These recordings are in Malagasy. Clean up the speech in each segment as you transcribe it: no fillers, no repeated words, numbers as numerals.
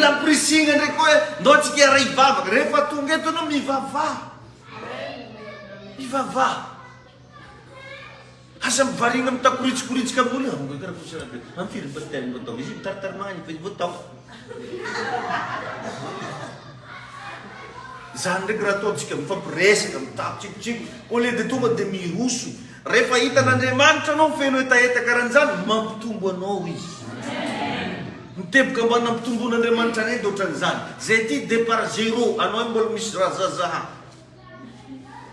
mila mpirisina ndraiky hoe ndao tsika iara hivavaka rehefa tonga eto anao mivavaha asa mivarina mitakoritsikoritsyka am'olo amfiry bately mbô atao izy mitaritarymagny fa vao tao zany ndraiky raha ataotsika mifampiresaka mitapitsikotsiko au lieu de tonga de miroso rehefa hitan'Andriamanitra anao feno etaeta karan'izany mampitombo anao izy miteboka mba nampitomboan'Andriamanitra anay de ohatran'izany zay ty départ zéro anao mbola misy raha zazaha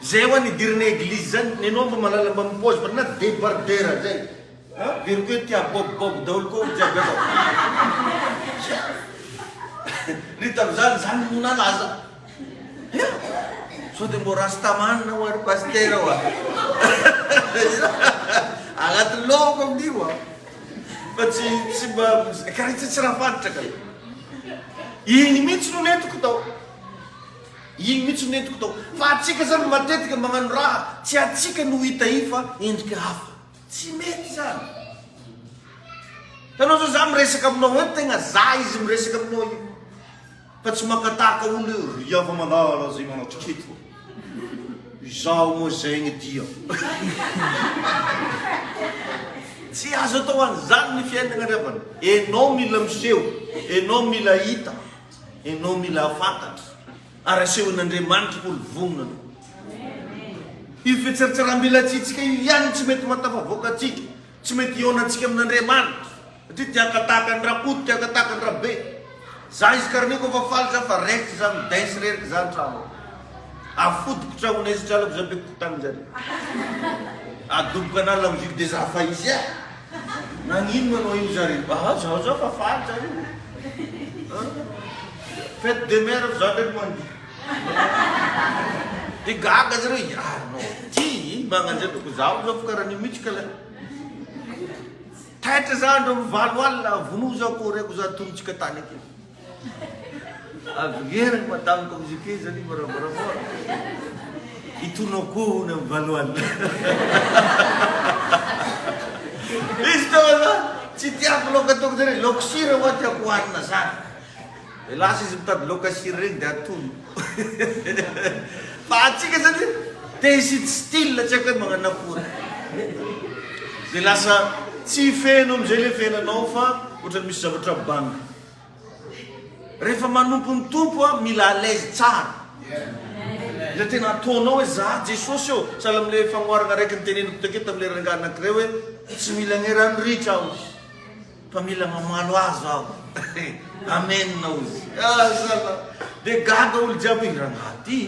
zay ho nidirina eglizy zany nenao mba malala mba mipôzy fa na débardera zay very koe tia bobobobo daholo koa jiaby atao rita am'izany zany no nalaza so de mbo rastamanina ho ary pastera ho agnatin'ny lohako amin'io fa tsy mba karaha tsy raha fantatra ka igny mihitsy no nentiko tao igny mihitsy no nentiko tao fa atsika zany matetika magnano raha tsy atsika no hita i fa endrika hafa tsy mety zany tanao zao za miresaka aminao hoe tegna za izy miresaka aminao io fa tsy makataka olo io riava malala zay manao tsikety izao moa zay gny dia tsy azo atao an'izany ny fiainana revana enao mila miseho enao mila hita enao mila afantatra ary asehon'Andriamanitra olo vonona io fitsaritsaram-bila tsitsika io ihany tsy mety matafavoaka atsika tsy mety ionatsika amin'Andriamanitra satria tiakataka ny rakoto tiakataka ny rabe za izy karaniko fa faly za fa raiky za midaisy reriky za trano afotiko tragnonaizy tralako za beko tanjare adoboka ana la musique des enfants izy nagnino manao io zare zao zao fa faly zare fête de mère za ndraiky mandi de gaga zare no ty magnanjabeko zaho zao fa karaha nimitsy ka la taitra za andro mivalo alina vono za ko reko za tongotsika tany aky averigny madame comme zike zany moramora itonao na mivalo alina izy taoza tsy tiako loka ataoko zany loko sira hoa tiako hoanina zany de lasa izy mitady loka sira regny de atono fa atsika zany te hisity style tsy haiko hoe magnano akory de lasa tsy feno am'izay le fenanao fa ohatrany misy zavatra bangy rehefa manompo mitompo mila à l'aise tsara le tena ataonao hoe za Jesosy eo sahala am'le fagnoarana raiky nyteneniko take tam'le rangahy anakireo hoe tsy mila gneraniritra aho fa mila mamalo azo aho amenina ozy sala de gaga olo jiaby rangahy ty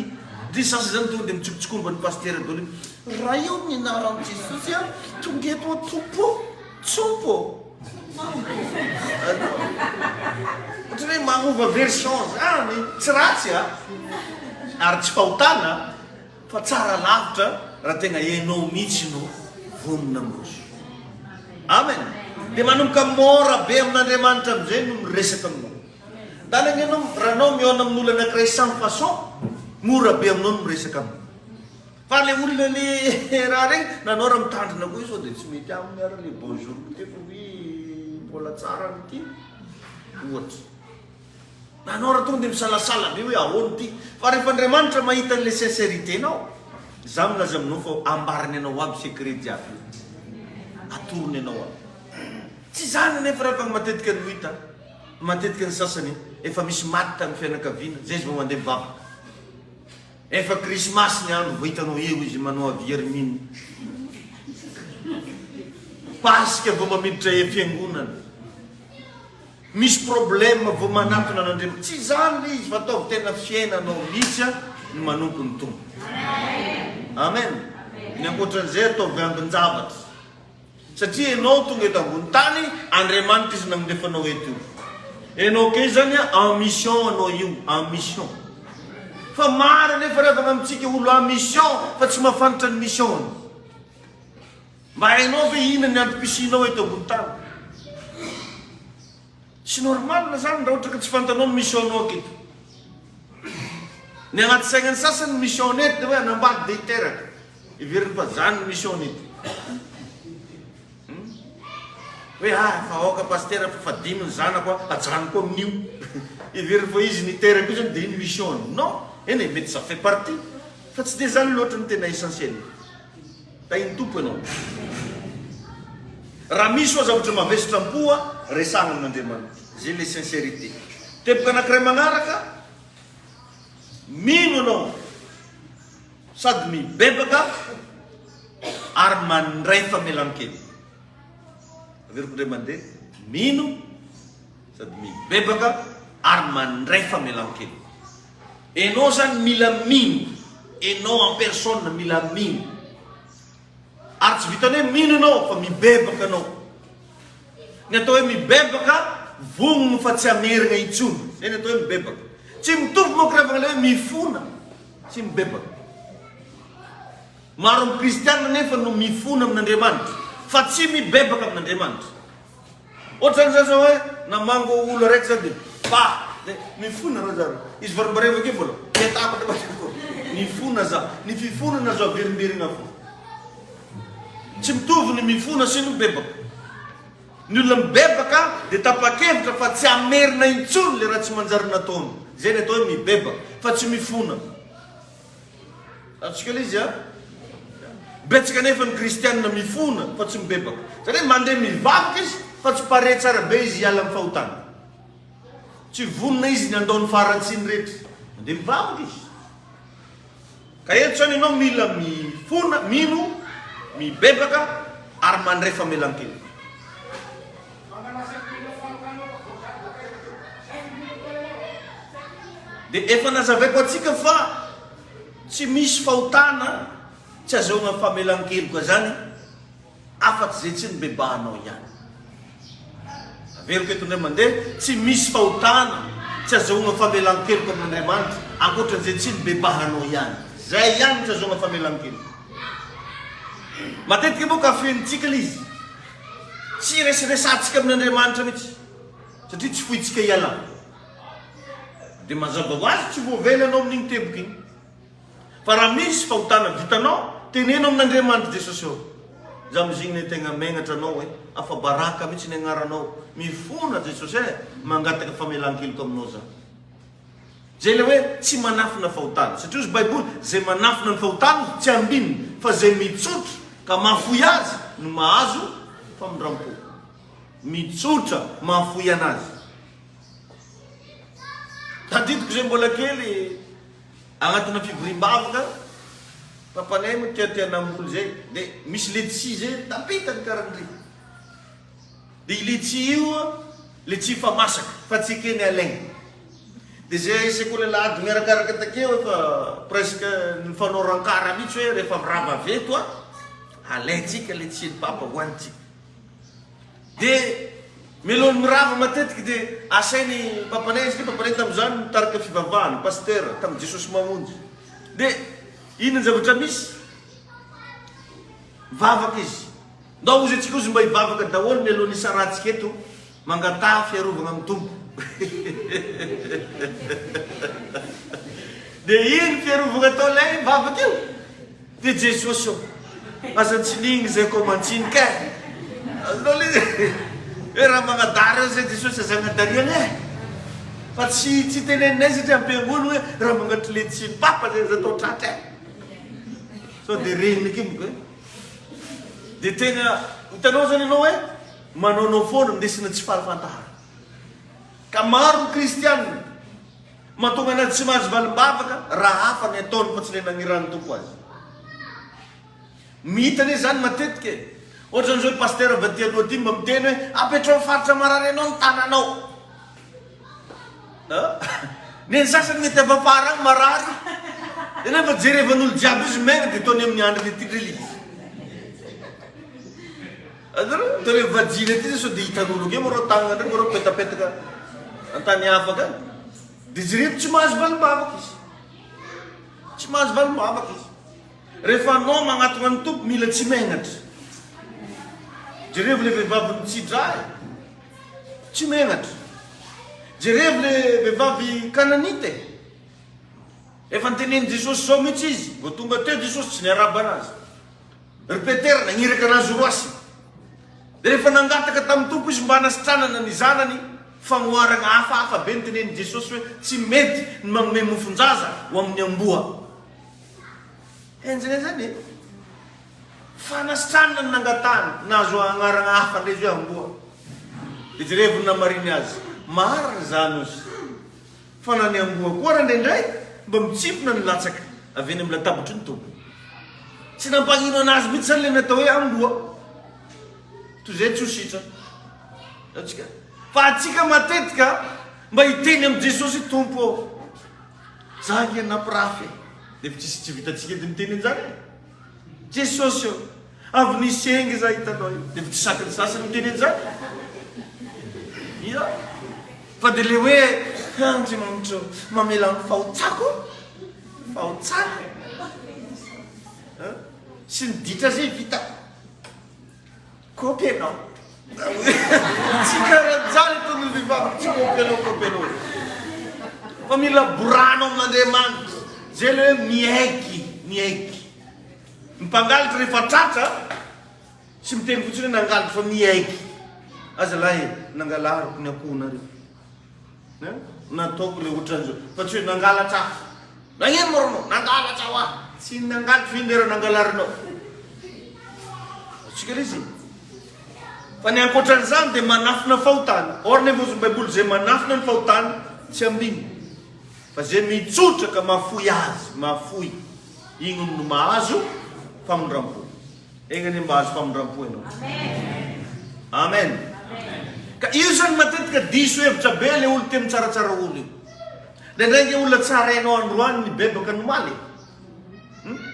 de sasy zany tonga de mitsikotsikomba ny pastera dolo raha io ny anaran'i Jesosy tonga eto tompo tsompo ohatra hoe magnova version zany tsy ratsy ary tsy fahotana fa tsara lavitra raha tegna enao mihitsy no vonona amroso amen de manomboka mora be amin'Andriamanitra am'izay no miresaka aminao dany anao raha anao miona amin'olo anakiray sans façon mora be aminao no miresaka aminao fa le olona le raha regny nanao raha mitandrina koa io sao de tsy mety aminy ary le bonjour teko wi mbola tsara nyty ohatra nanao raha tonga de misalasala be hoe ahoany ty fa rehefa Andriamanitra mahita an'le sincérité nao za milaza aminao fa ambariny anao aby secret jiaby atorony anao aby tsy zany nefa rehefa matetika no hita matetika ny sasany efa misy maty tamin'ny fianakaviana zay izy vao mandeha mivavaka efa krismasy ny andro vao hitanao eo izy manao aviermine pasika vao mamiditra fiangonana misy problème vao manatona an'Andriamanitra tsy zany le izy fa ataovy tena fiainanao mihitsy no manompo ny tompo amen ny ankoatran'izay ataovy ambin-javatra satria enao tonga eto ambony tany Andriamanitra izy namindefanao eto io enao ke zany en mission anao io en mission fa maro nefa rehefa amitsika olo en mission fa tsy mahafantatra ny mission mba hainao ve ina ny antom-pisinao eto ambony tany tsy normal zany raha ohatra ka tsy fantanao ny mission-nao aketo ny agnaty sainany sasany ny mission nety de hoe anambady de hiteraka iveriny fa zany ny mission nety hoe fa aoka pastera fa dimy ny zanako ajanoko amin'io every fa izy niterako io zany de iny mission non eny mety ça fait partie fa tsy de zany loatra ny tena essentiel ta iny tompo ianao raha misy oa zavatra mavesitram-poa resagna amin'Andriamanitra zay le sincérité teboka anankiray magnaraka mino anao sady mibebaka ary mandray famelan-kely averiko ndray mandeha mino sady mibebaka ary mandray famelan-kely enao zany mila mino enao en personne mila mino ary tsy vitany hoe mino anao fa mibebaka anao ny atao hoe mibebaka vognony fa tsy amerigna intsony zay ny atao hoe mibebaka tsy mitovy moka revagna le hoe mifona tsy mibebaka maro amin'ny kristianina nefa no mifona amin'Andriamanitra fa tsy mibebaka amin'Andriamanitra ohatra zany zao hoe namango olo araiky zany de de mifona rao zany izy varimbareva ke mbola etako mifona za ny fifonana zao averimberina fo tsy mitovy ny mifona sy ny mibebaka ny olona mibebaka de tapa-kevitra fa tsy amerina intsony le raha tsy manjary nataony zay ny atao hoe mibebaka fa tsy mifona atsika le izy a betsaka nefa ny kristianina mifona fa tsy mibebaka zany hoe mandeha mivavaka izy fa tsy pare tsara be izy hiala amin'ny fahotana tsy vonona izy ny andaony farantsiny rehetra mandeha mivavaka izy ka eto zany ianao mila mifona mino mibebaka ary mandray famelan-kely de efa nazavaiko atsika fa tsy misy fahotana tsy azahoagna famelan-kely koa zany afatsy zay tsy nibebahanao ihany averiko eto ndray mandeha tsy misy fahotana tsy azahoagna famelan-kely koa amin'Andriamanitra ankoatran'izay tsy nibebahanao ihany zay ihany tsy azahoagna famelan-kely matetika moa ka afenitsika le izy tsy resiresantsika amin'Andriamanitra mihitsy satria tsy foitsika ialana de mazava ho azy tsy voavela anao amin'igny teboka igny fa raha misy fahotana vitanao tenenao amin'Andriamanitra Jesosy ao za amizigny ny tegna megnatra anao hoe afa-baraka mihitsy ny agnaranao mifona Jesosy mangataka famelan-keliko aminao za zay le hoe tsy manafina fahotana satria izy baiboly zay manafina ny fahotana tsy ambininy fa zay mitsotra ka mahafoy azy no mahazo famindram-po mitsotra mahafoy anazy tadidiko zay mbola kely agnatina fivorim-bavaka papanay mo tiatianamolo zay de misy letsi zay tapitany karan'ireny de i letsi io letsi fa masaka fa tsy keny alaigny de zay sekoly lahady miarakaraka takeo efa presque ny fanao rankara mihitsy hoe rehefa mirava aveto a alaitsika letsi ny papa hoanitsika de melony mirava matetiky de asainy papanay izy ke papanay tam'izany mitarika fivavahany pasteur tamy Jesosy mamonjy de ino ny zavatra misy vavaka izy ndao ozy atsika ozy mba hivavaka daholo mialohan'ny isaratsika eto mangatà fiarovagna amin'ny tompo de ino fiarovagna atao lay vavaka io de Jesosy io asan-tsinigny zay komantsinika azonao le hoe raha magnadary zay Jesosy azagnadariana fa tsy teneninay satria ampiangono hoe raha mangatry letsi ny papa zay zatao tratra so de regniny kemoka de tegna hitanao zany ianao hoe manaonao foana mindesina tsy fahafantarana ka maro ny kristianina mahatonga anazy tsy mahazo valim-bavaka raha hafa ny ataony fa tsy le nagnirany tompo azy mihitany zany matetika ohatra zao pasteur vaty aloha ty mba miteny hoe apetrao faritra marary anao ny tananao neny sasany mety avafara agny marary de nefa jerevan'olo jiaby izy megna de tony amin'ny andro le tidrelizy azaro tole vajina ty zay so de hitan'olo ke moreo tagnana ndray moreo petapetaka antany afaka de jerevy tsy mahazo valim-bavaka izy tsy mahazo valim-bavaka izy rehefa anao magnatona ny tompo mila tsy megnatra jerevy le vehivavy mitsidray tsy megnatra jerevy le vehivavy kananite efa nyteneny Jesosy zao mihitsy izy vo tonga teo Jesosy tsy niaraba anazy repetera nagniraka anazy roasy dia rehefa nangataka tamin'ny tompo izy mba hanasitranana ny zanany fagnoarana hafahafa be ny teneny Jesosy hoe tsy mety ny magnome mofonjaza ho amin'ny amboa. Enjana zany fanasitranana ny nangatany nazo agnarana hafa ndray izy hoe amboa. Dia jerevina mariny azy marina zany ozy fa na ny amboa koa raha indraindray mba mitsipona ny latsaka avy eny amin'ny latabotry ny tompo. Tsy nampagnino anazy mihitsy zany le natao hoe amboa toy izay tsy ho sitra atsika. Fa atsika matetika mba hiteny amin'ny Jesosy tompo za nge nampirafy dia tsy vitatsika dia miteny an'izany Jesosy eo avy nisy engy za hitanao io dia tsy sakiny sasany miteny an'izany ia. Fa dia le hoe andriamanitra mamela ny fahotsako fahotsako sy ny ditra zay vita kopy anao tsy karan'izany tony vehivavy tsy kopy anao kopy anao fa mila borano amin'Andriamanitra zay le hoe miaiky mipangalitra rehefa tratra sy miteny fotsiny hoe nangalitra fa miaiky aza lahy nangalariko ny akohonareo nataoko le ohatran'izao fa tsy hoe nangalatra nagneno moranao nangalatra ho aho tsy nangalatra findera nangalarinao atsika izy fa ny ankoatran'izany dia manafina fahotana. Or ny vozon'ny baiboly zay manafina ny fahotana tsy ambiny fa zay mitsotra ka mafoy azy mafoy igny no mahazo famondram-po. Egny ny mahazo famondram-po ianao. Amen. Ka io zany matetika diso hevitra be le olo temy tsaratsara olo io. Ndraindray olona tsara ianao androany ny bebaka nomaly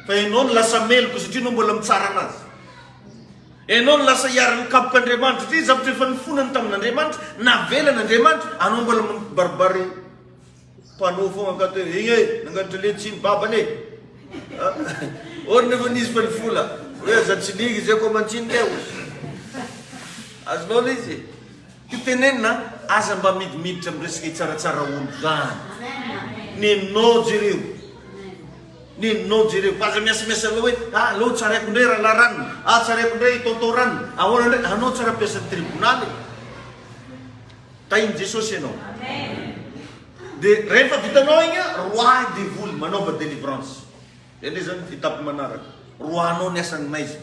fa ianao no lasa meloko satria anao mbola mitsara anazy. Ianao no lasa hiara nikapok'Andriamanitra satria zavatra efa nifonany tamin'Andriamanitra navelan'Andriamanitra anao mbola baribary mpanao foana akato hoe igny nangatitra le tsiny babany or nefa nisy fa nifola hoe aza tsy ligy zay koa mantsiny leo azonao le izy io tenenina aza mba midimiditra ami'resaka hitsaratsara olo zany nenao jereo nenao jereo fa aza miasamiasa aloha hoe aleo tsaraiko indray raha ranona tsaraiko indray taotao ranona ahoana indray anao tsara mpiasa tribonaly tahiny Jesosy ianao dia rehefa vitanao igny roi devoly manaova délivrance ene zany étape manaraka roanao ny asany maizy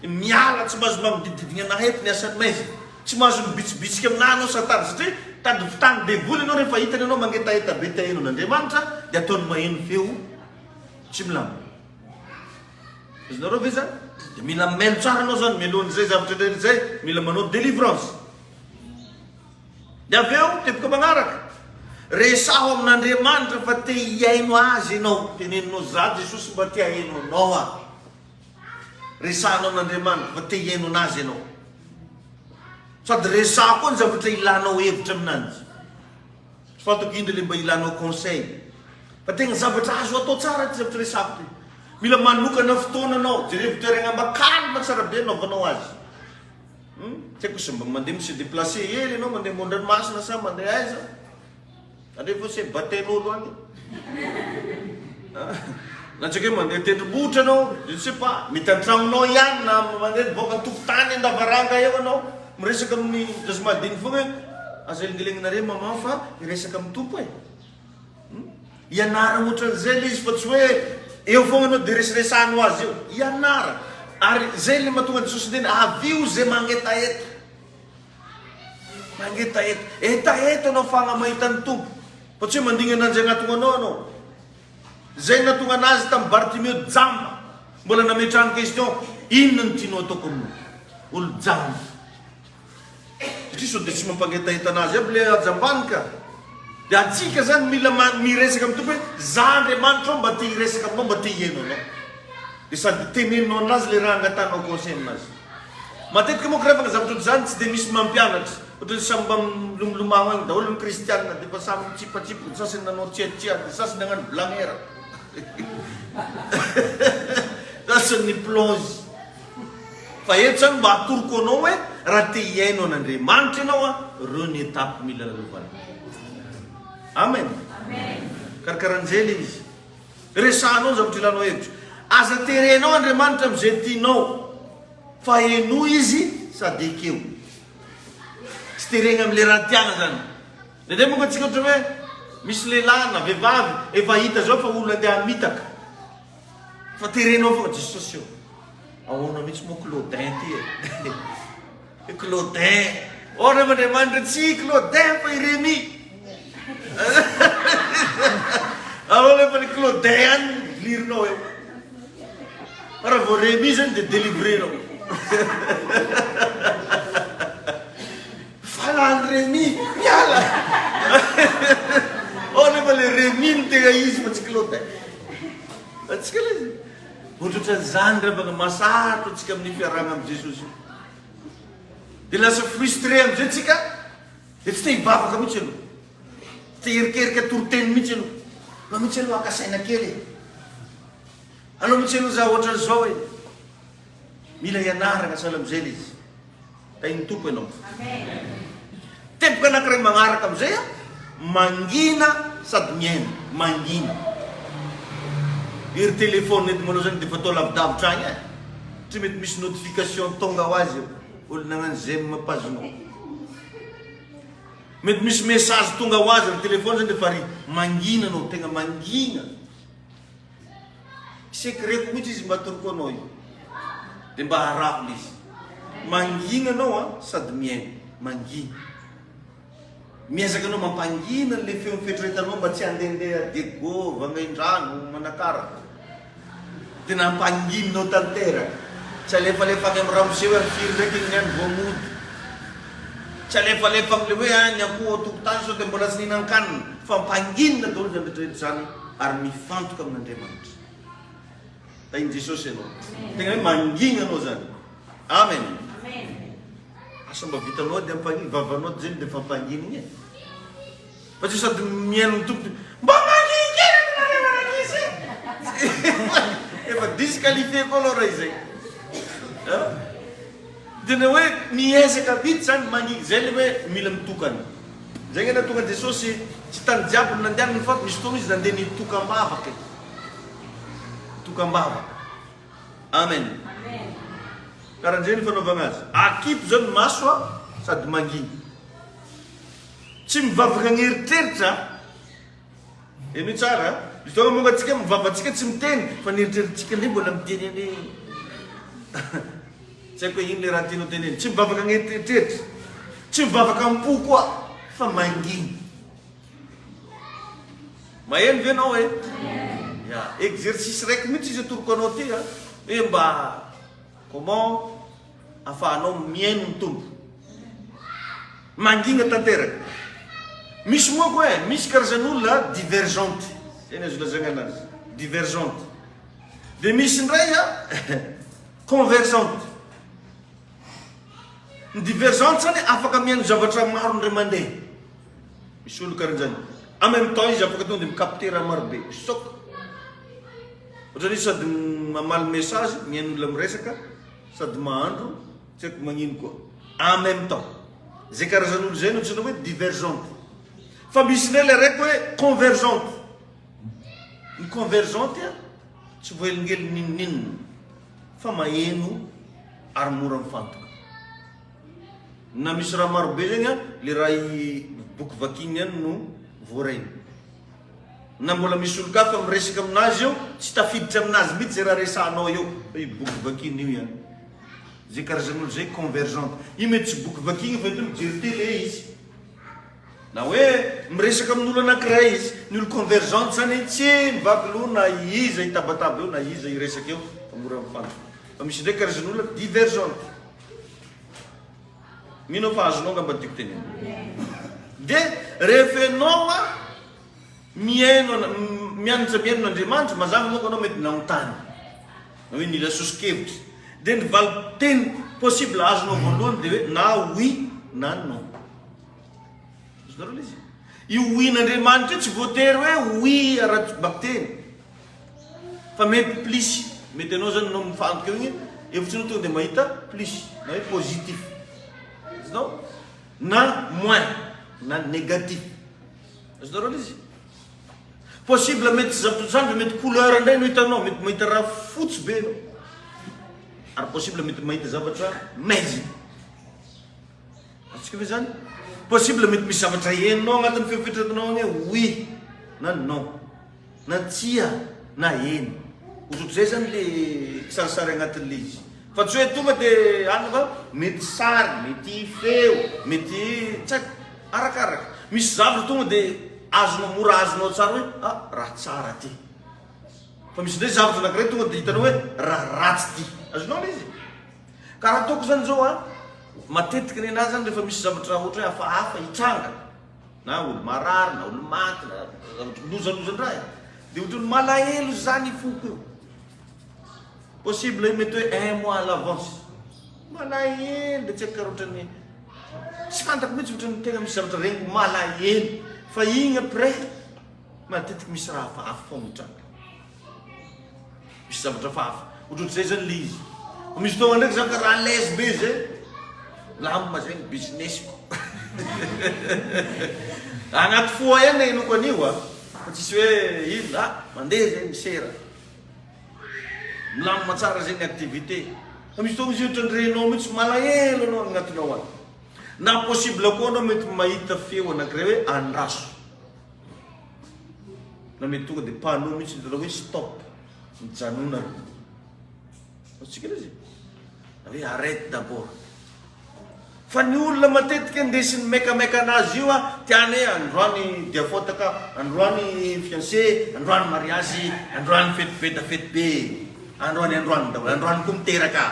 miala tsy mahazo mamidididina anaheto ny asany maizy tsy mahazo mibitsibitsika aminah anao satany satria tady vitany devoly ianao rehefa hitany anao mangetaheta be taheno n'Andriamanitra dia ataony maheno feo tsy milamo izinareo ve zany dia mila melo tsara anao zany melohan'izay zavatra indray zay mila manao délivrance dia avy eo tepoka magnaraka resaho amin'Andriamanitra fa te hiaino azy ianao teneninao za Jesosy mba te haino anao a resahanao amin'Andriamanitra fa te hiaino anazy ianao sady resaho koa ny zavatra ilanao hevitra aminanjy tsy fantako indra le mba ilanao conseil fa tegna zavatra azo atao tsara ty zavatra resako ty mila manokana fotoana anao jerevitoerana mba kalma tsara be anaovanao azy tsy haiko sy mba mandeha misy déplacé hely ianao mandeha mondranomasina sa mandeha aiza anefa se batain'olo any na tsika hoe mandeha tendrombohitra anao je ne sais pas mety an-tragnonao ihany na mandeha boaka antokotany andavaranga eo anao miresaka amin'ny dazomadiny fogna aza elingelenginareo mama fa iresaka amin'ny tompo e ianara ohatran'izay le izy fa tsy hoe eo fogna anao dia resiresahanao azy eo ianara ary zay le mahatonga Jesosy ndeny avio zay mangetaheta mangetaheta etaeta anao fagnamahitany tompo fa tsy hoe mandigna ananjy agnatona anao zay natonga anazy tamin'ny Bartimeo jamba mbola nametrahany question inona ny tianao ataoko aminao olo jamba satria sao dia tsy mampangetaheta anazy aby le ajambanika dia atsika zany mila miresaka amin'ny tompo hoe za Andriamanitra ao mba te hiresaka aminao mba te hiaino anao dia sady teneninao anazy le raha angatanao conseil aminazy matetika moa kirefaka zavatra ohatry zany tsy dia misy mampianatra ohatry samy mba milomilomagno agny daholo ny kristianina dia fa samy mitsipatsipa sasany nanao tsiatsiady sasany nagnano blagnera sasany ny plonge fa eto zany mba atoroko anao hoe raha te hiaino an'Andriamanitra ianao a reo ny étape mila lalovana amen karakaran'izay le izy resahanao zavatra ilanao hevitra aza terenao Andriamanitra am'izay tianao fa eno izy sady ekeo tsy terena am'le raha tiana zany de monko atsika ohatra hoe misy lehilahy na vehivavy efa hita zao fa olona andeha mitaka fa terenao foa Jesosy io ahoana mihitsy moa Claudin ty e Claudin rehefa Andriamanitra tsy Claudin fa i Rémy alors rehefa ny Claudin any lirinao eo raha vao Rémy zany de délivrenao falany Rémy miala rehefa le Rémy ny tegna izy fa tsy Claudin atsika le ohatrohatran'izany rehefa masarotra atsika amin'ny fiarahana am' Jesosy io de lasa frustré am'izay tsika de tsy te hivavaka mihitsy aloha tsy te herikerika toroteny mihitsy aloha ma mihitsy aloha akasaina kely anao mihitsy aloha za ohatran'izao e mila hianarana sala am'izay le izy tainy tompo ianao tempoka anankiray magnaraka am'izay a mangina sady miaina mangina ery telefone ety zany de fa atao lavidavitra agny tsy mety misy notification tonga ho azy olo nagnano zay mampazonao mety misy message tonga ho azy ny telefone zany de fa ry mangina anao tegna mangina secret mihitsy izy matoroko anao io de mba harako izy mangina anao sady miaina mangina miezaka anao mampangina le feo fetretanao mba tsy andehandeha dego vangaindrano manakara de nampanginanao tanteraka tsy alefalefa agny amy ramoseo hoe firy ndraiky ny any voamody tsy alefalefa amle hoe any akoho tokotany sao de mbola tsy nihinan-kanina fa mpanginina daholo zany rehetrarehetra zany ary mifantoka amin'Andriamanitra tainy Jesosy anao tegna hoe mangina anao zany amen asa mba vitanao de ampanginy vavanao zany de fa mpanginy igny fa tsy sady miaino ny tompo mba manginy kely efa disqualifié ko aloha raha izay dena hoe miezaka vity zany manginy zay le hoe mila mitokana zay gny natonga Jesosy tsy tany jiaby nandehanany fa misy fotoana izy nandeha nitokam-bavaka tokam-bavaka amen karaha nzay ny fanaovagna azy akipy zao ny maso sady manginy tsy mivavaka ny eritreritra eno tsara misy fotoana monga atsika mivavatsika tsy miteny fa ny eritreritsika ndray mbola miteny ane tsy haiko hoe ino le raha tianao teneny tsy mivavaka ny eritreritra tsy mivavaka ampo koa fa manginy maheno ve anao e exercice raiky mihitsy izy atoroko anao ty hoe mba comment afahanao miaino ny tompo mangina tanteraka misy moa koa misy karazan'olona divergente zany azo lazagna anazy divergente de misy ndray convergente ny divergente zany afaka miaino zavatra maro ndray mandeha misy olo karan'zany en même temps izy afaka tonga de micapter raha marobe sok ohatrany izy sady mamaly message miaino olona miresaka sady mahandro tsy haiko magnino koa en même temps zay karazan'olo zay no tsina hoe divergente fa misy ndray le raiky hoe convergente ny convergente tsy voelingely ninninina fa maheno ary mora mifantoka na misy raha marobe zegny le raha i boky vakiny any no voarainy na mbola misy olo ka fa miresaka aminazy eo tsy tafiditra aminazy mihitsy zay raha resanao eo i boky vakiny io ihany zay karazan'olo zay convergente i mety tsy boky vakiny fa mijery télé izy na hoe miresaka amin'olo anankiray izy ny olo convergente zany tsy mivaky loha na iza itabataba eo na iza iresaka eo fa mora mifantoka fa misy ndraiky karazan'olo divergente mino fa azonao ngamba tiako teny de rehefa anao miaino mianatra miaino n'Andriamanitra mazava monko anao mety naontany na hoe nila sosikevitra de ny valiteny possible azonao voalohany de hoe na oui na non azonareo le izy io oui n'Andriamanitra io tsy voatery hoe oui ara-bako teny fa mety plus mety anao zany nao mifantoka eo igny efitry nao tonga de mahita plus na hoe positif azonao na moins na négatif azonareo le izy possible mety zavatra mety couleur ndray no hitanao mety mahita raha fotsy be anao ary possible mety mahita zavatra maizina Tsika ve zany possible mety misy zavatra henonao agnatin'ny fefetranao iny hoe oui na non na tsia na eny ohatr'izay zany le kisarisary agnatin'le izy fa tsy hoe tonga dia any fa mety sary mety feo mety tsy arakaraka misy zavatra tonga dia azonao mora azonao tsara hoe raha tsara ty fa misy ndray zavatra anankiray tonga dia hitanao hoe raha ratsy ty azonao le izy ka raha ataoko zany zao matetiky ny anazy zany rehefa misy zavatra ohatra hoe hafahafa hitranga na olo marary na olo maty na zavatra lozalozandraha dia ohatra ny malahelo zany foko io possible mety hoe 1 mois à l'avance malahelo dia tsy haiko karaha ohatrany tsy fantako mihitsy ohatrany tegna misy zavatra regny malahelo fa igny après matetiky misy raha hafahafa fo mitranga misy zavatra hafahafa ohatr'izay zany le izy misy fotoagna ndraiky zany ka raha lese be zay lamba zegny businessiko agnaty foa ihany enoko an'io fa tsisy hoe ino mandeha zay misera milamina tsara zay ny activité fa misy fotoagna izy ohatrany renao mihitsy malahelo anao agnatinao any na possible koa anao mety mahita feo anankiray hoe andraso na mety tonga dia panneau mihitsy hitanao hoe stop mijanona atsika izy hoe arrête d'abord fa ny olona matetika indesiny mekameka anazy io tiany hoe androany dia fotaka androany fiancé androany mariage androany fety be da fety be androany daholo androany koa miteraka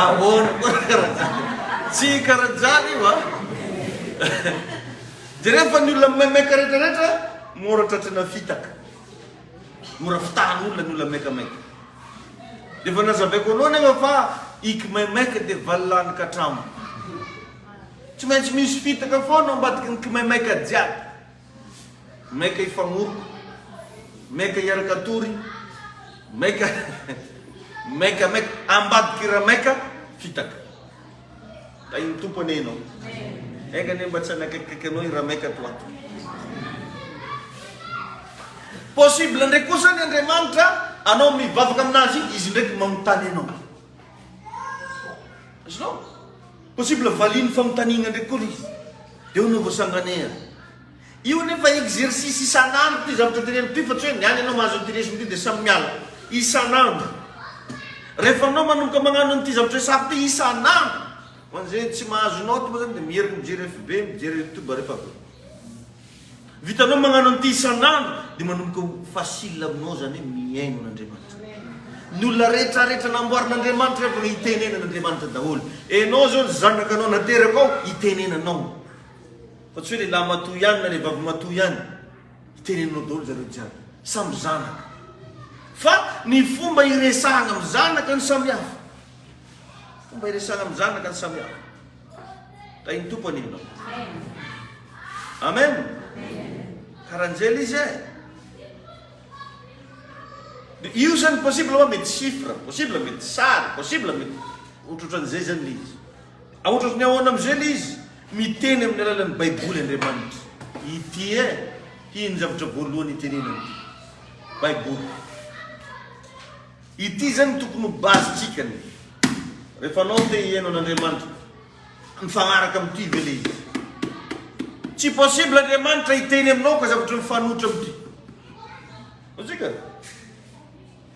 ahoana koa karaha tsy karaha zany io dia rehefa ny olona memeka rehetrarehetra mora tratrana fitaka mora fitahany olona ny olona mekameka dia fa nazavaiko anao nefa fa iky memeka dia valilany katramo tsy maintsy misy fitaka foana ambadiky ny kimemeka jiaby meka ifamoroko meka iaraka-tory meka ambadiky raha meka fitaka da iny tompo ane anao engane mba tsy anakaikiky anao i raha meka toato possible ndraiky koa zany Andriamanitra anao mivavaka aminazy izy ndraiky mamontany anao azonao possible valiny famotanina ndraiky koa izy dia io no voasanganea io nefa exercice isan'andro ty zavatra teneny ty fa tsy hoe niany anao mahazo intéressement ty dia samy miala isan'andro rehefa anao manomboka magnano an'ity zavatra safy ty isan'andro manzay tsy mahazo note moa zany dia mieriny mijery FB mijery YouTube rehefa avy vitanao magnano an'ity isan'andro dia manomboka facile aminao zany hoe miaino n'Andriamanitra ny olona rehetrarehetra namboarin'Andriamanitra rehefa itenenan'Andriamanitra daholo enao zao zanaka anao nateraka ao itenenanao fa tsy hoe lehilahy matoy ihany na le vavy matoy ihany itenenanao daholo zareo jiaby samy zanaka fa ny fomba iresahana amin'ny zanaka ny samihafa fomba iresahana amin'ny zanaka ny samihafa da iny tompo anenao amen karan'izay izy io zany possible hoa mety chiffre possible mety sary possible mety ohatrohatran'izay zany le izy ohatrotry ny ahoana am'izay le izy miteny amin'ny alalan'ny baiboly Andriamanitra ity iny zavatra voalohany itenenany ity baiboly ity zany tokony ho bazitsikany rehefa anao te hiaino an'Andriamanitra mifagnaraka am'ty ve le izy tsy possible Andriamanitra hiteny aminao ka zavatra mifanotra am'ty atsika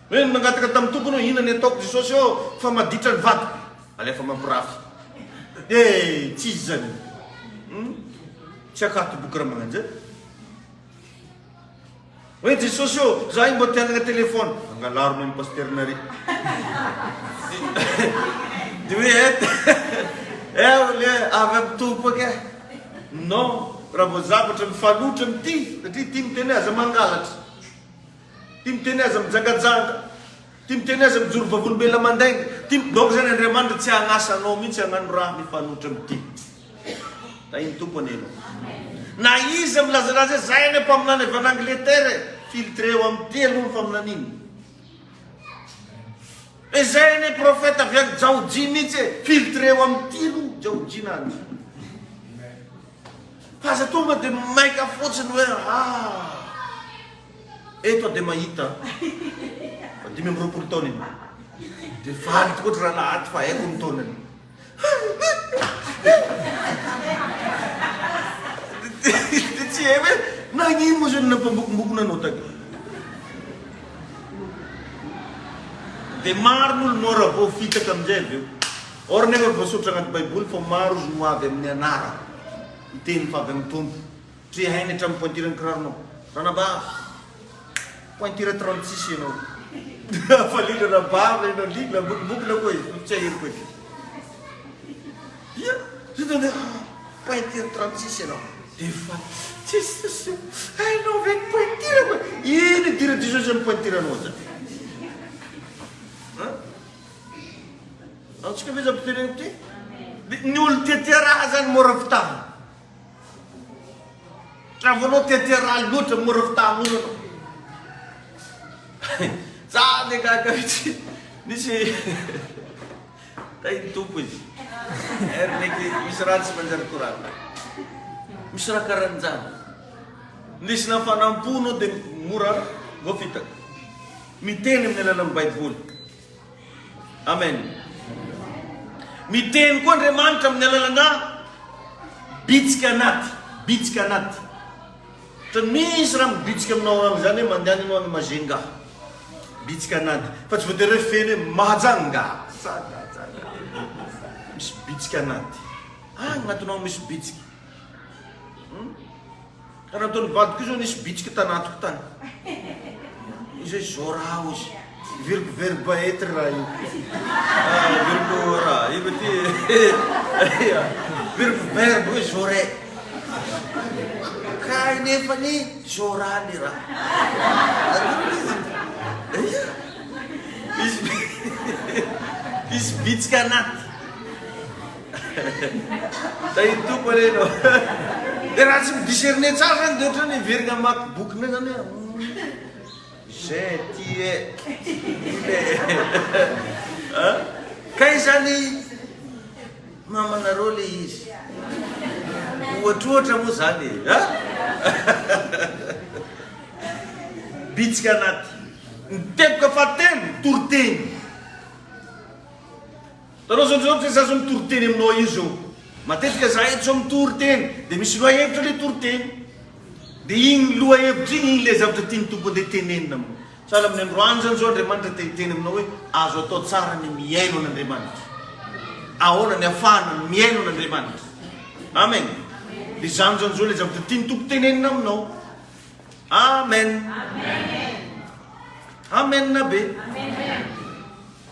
hoe nangataka tamin'ny tompony hoe inany ataoko Jesosy eo fa maditra ny vatako alefa mampirafy tsy izy zany tsy akato boky raha magnan'izay hoe Jesosy eo za iny mba tianana telefony angalaro amin'ny pasternary dia hoe le avy amin'ny tompo ake non raha vao zavatra mifanotra am'ty satria ty miteny aza mangalatra ty miteny aza mijangajanga ty miteny aza mijoro vavolombela mandaigna donc zany Andriamanitra tsy hagnasa anao mihitsy hagnano raha mifanotra am'ty da iny tompo anenao na izy milazalaza zay ane mpaminany avy an'Angleterre filtre eo am'ty aloha ny faminan'iny e zay ane profeta avy any jaoji mihitsy filtre eo am'ty aloha jaojinany fa aza tonga dia maika fotsiny hoe eto dia mahita 5 taona iny dia faly tokoatra raha lahaty fa haiko ny taonany Dia tsy hay hoe nagnino moa zany nampambokombokona anao taky. Dia maro n'olo mora vao fitaka amin'izay avy eo. Or nefa voasoratra anaty baiboly fa maro izy no avy amin'ny anara miteny fa avy amin'ny tompo. Satria hainy hatramin'ny pointirany kiraronao. Ranabavy, pointira 36 ianao. Falina ranabavy ianao ligna bokobokona koa izy, tsy hahery koa izy. Ia, zany pointira 36 ianao. Dia fa tsisy hainao ve pointira koa. Ino idira Jesosy amin'ny pointiranao zany? Antsika ve zampiteneny ty? Ny olo tiatia raha zany mora fitahana. Raha vao anao tiatia raha loatra mora fitahana olo anao. Za dia kakavitsy nisy tainy tompo izy. Ery meky misy raha tsy manjary korana. Misy raha karan'izany. Nisy nafanampono dia mora voafitaka. Miteny amin'ny alalan'ny baiboly. Amen. Miteny koa Andriamanitra amin'ny alalana bitsika anaty. Bitsika anaty. Fa misy raha mibitsika aminao amin'izany hoe mandehana ianao amin'ny mazenga. Bitsika anaty. Fa tsy voatery hoe feny hoe mahajanga. Misy bitsika anaty. Agnatinao misy bitsika. Raha nataon'ny vadiko izy nisy bitsika tanatiko tany. Izy hoe zora izy. Verbe être raha io. Verbe raha. Io ty verbe hoe zore. Ka nefa ny zorany raha. Misy bitsika anaty. Tahitoko anao. Dia raha tsy midiserne tsara zany dia ohatrany verina mamaky bokiny zany hoe j'ai tué. Ka izy zany mamanareo le izy. Ohatrohatra moa zany. Bitsika anaty. Miteboka fahateny, toriteny. Tanao zao zao za zao mitoriteny aminao io zao. Matetika za eto zao mitoriteny. Dia misy loha hevitra le toriteny. Dia igny loha hevitra igny le zavatra tiany tompo andeha tenenina aminao. Sahala amin'ny androany zany zao Andriamanitra teny aminao hoe azo atao tsara ny miaino an'Andriamanitra. Ahoana ny afahana miaino an'Andriamanitra. Amen. Dia zany zao le zavatra tiany tompo tenenina aminao. Amen. Amen na be.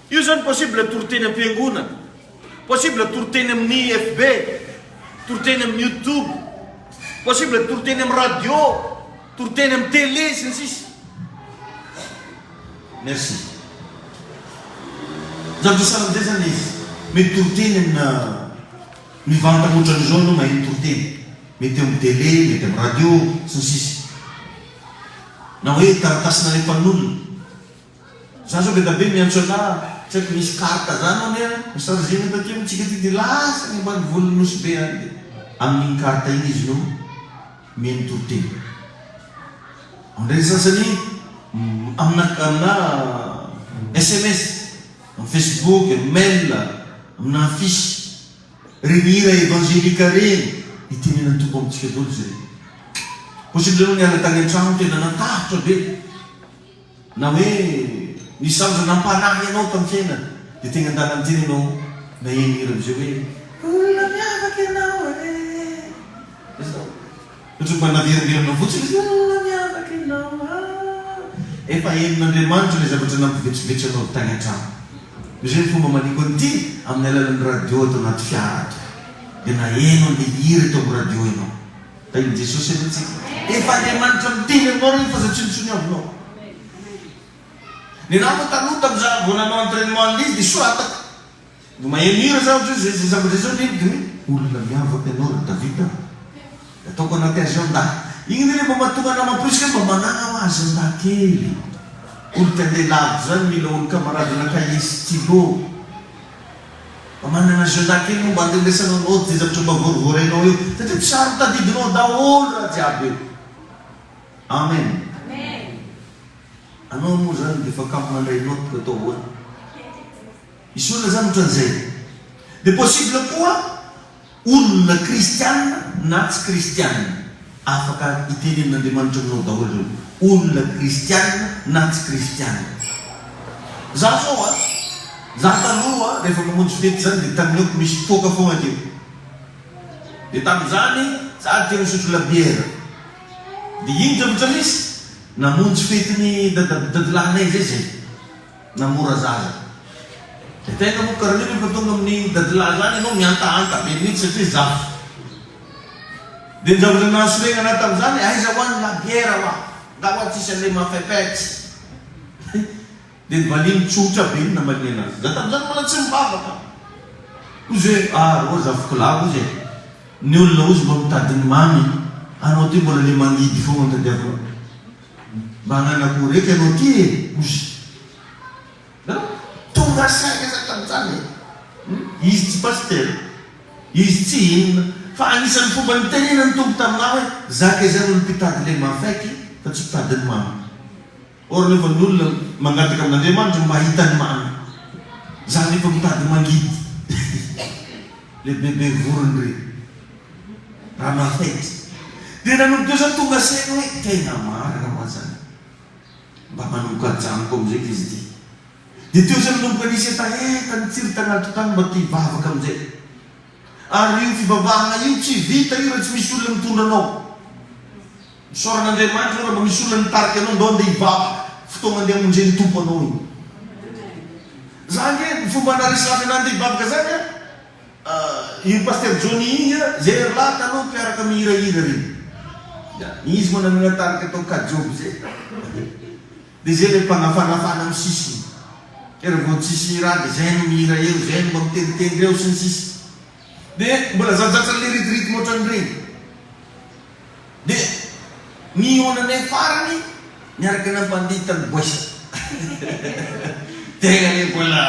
Io zany possible toriteny am-piangonana. Possible toriteny amin'ny FB. Toriteny amin'ny YouTube. Possible toriteny amin'ny radio. Toriteny amin'ny télé sy ny sisa. Merci. Zavatra sara amin'izay zany izy. Mety toriteny amina mivantana ohatran'izao no maheno toriteny. Mety amin'ny télé, mety amin'ny radio sy ny sisa. Na hoe taratasina rehefan'olona. Za zao be tabe miantso anahy, tsy haiko misy karta zany ane misargena takeo mitsika ty dia lasa ny ambany volony nosy be any. Amin'iny karta iny izy no mihaino toriteny. Amindray sasany amina SMS, amin'ny Facebook, mail, amina afisy, reny hira évangélika reny, itenena tompo amintsika daholo zay. Possible no niala tany an-trano tena natahitra be. Na hoe nisy zavatra nampanahy ianao tamin'ny fiainana, dia tegna andala anteny ianao maheno hira am'izay hoe olona miavaka ianao e. Ohatry manaverimberanao fotsiny izy olona miavaka ianao. Efa henon'Andriamanitra ilay zavatra nampivetsivetsy anao tany an-trano. Izay ny fomba maniko an'ity amin'ny alalan'ny radio ato anaty fiara ato. Dia naheno an'ilay hira eto amin'ny radio ianao. Tain'i Jesosy efatsika. Efa Andriamanitra miteny anao ny fazatsonitsony avinao. Ny nama taloha tamin'iza vao nanao entraînement an'izy dia sorataka. Vao maheno hira zavatra zay zavatra zao dia olona miavaka ianao ry Davida. Ataoko anaty agenda. Igny ny rehefa mahatonga namam-porisika mba manana ho agenda kely. Olo tandeha lavitra zany mila olo kamaradina cahier stylo. Mba manana agenda kely no mba andehandesanao anao dia zavatra mba voarivoarainao eo. Satria tsara tadidinao daholo raha jiaby eo. Amen. Anao moa zany dia efa kamo mandray note atao hoana. Isy olona zany ohatran'izay. Dia possible koa olona kristianina na tsy kristianina afaka itenenin'Andriamanitra aminao daholo io. Olona kristianina na tsy kristianina. Za zao za taloha rehefa mamonjy fety zany dia tamineko misy toaka foana teo. Dia tamin'izany za teo misotro labiera. Dia iny zavatra misy namonjy fetiny dadilahinay zay namora zaza. Dia tena moa karana io rehefa tonga amin'ny dadilahy zany ianao miantaanta be mihitsy satria zafy. Dia ny zavatra nahasorena anahy tamin'izany aiza ho any labiera hoa nga hoa tsisy an'ilay mafaipaiky. Dia nivaliny tsotra be iny namaliny anazy. Za tamin'izany mbola tsy mivavaka. Ozy hoe roa zavikolavo ozy e. Ny olona ozy mba mitadiny mamy, anao ty mbola le mangidy foana mitadiavana. Mba hagnano akory eky anao ty e ozy. Tonga saika za tamin'izany e. Izy tsy pasteur, izy tsy inona, fa anisan'ny fomba nitenenany tompo taminahy hoe zaka izany olo mpitady le mafaiky fa tsy mpitadiny mamy. Or nefa ny olona mangataka amin'Andriamanitra mahita ny mamy. Zany efa mitady mangidy. Le bebe vorony re. Raha mafaiky. Dia nanomboka zany tonga saina hoe tena marina moa zany. Mba manomboka ajanoko amizay izy ty. Dia teo zany nanomboka nisy etaeta nitsiry tagnaty tany mba tivavaka amizay. Ary io fivavahana io tsy vita io raha tsy misy olona mitondra anao. Misoran'Andriamanitra raha mba misy olona nitarika anao ndao andeha hivavaka. Fotoana andeha hamonjeny tompo anao iny. Zany ny fomba narisafy anao andeha hivavaka zany io pasteur Johnny iny zay relata anao mpiaraka mihirahira reny. Izy moa naminatarika atao kajoby zay. Dia zay le mpanafanafana amin'ny sisiny. Rehefa vao tsisy raha dia zay no mihira eo, zay no mba miteniteny reo sy ny sisy. Dia mbola zazatra le ritirity ohatran'ireny. Dia ny onanay farany niaraka nampanditany boisa. Tegna le mbola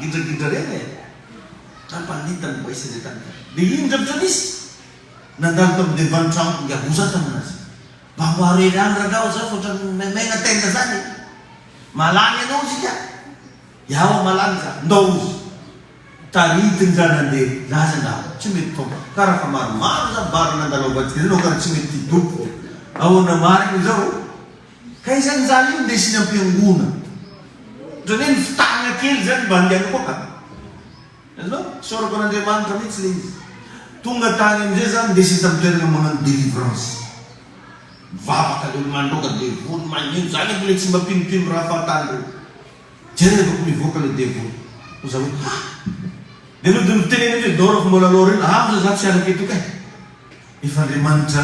gidra reny e. Nampanditany boisa zay tany. Dia iny zavatra nisy nandalo tamin'ny devantrano miaboza taminazy. Mba mboary rano ragao zao fa ohatran'ny maimaina tenda zany. Malany anao izy ka. Iaho malany za, ndao izy. Taritiny zany andeha, laza ndao, tsy mety tompo. Karaha fa maromaro za bary nandalo abatsika zany, karaha tsy mety tidopo. Ahoana mariny zao. Ka izany zany io ndesiny am-piangona. Ohatrany hoe ny fitahana kely zany mba andeha koa ka. Azao, sorako an'Andriamanitra mihitsy le izy. Tonga tany amizay zany ndesiny tamin'ny toerana magnano délivrance. Mivavaka le olo mandroka devoly magnino zany le tsy mba pimopimo raha fahatany reo. Jerevako mivoaka le devoly. Oza hoe dia no dia miteneny hoe dora fa mbola aloha reny avo za tsy araka eto ka. Efa Andriamanitra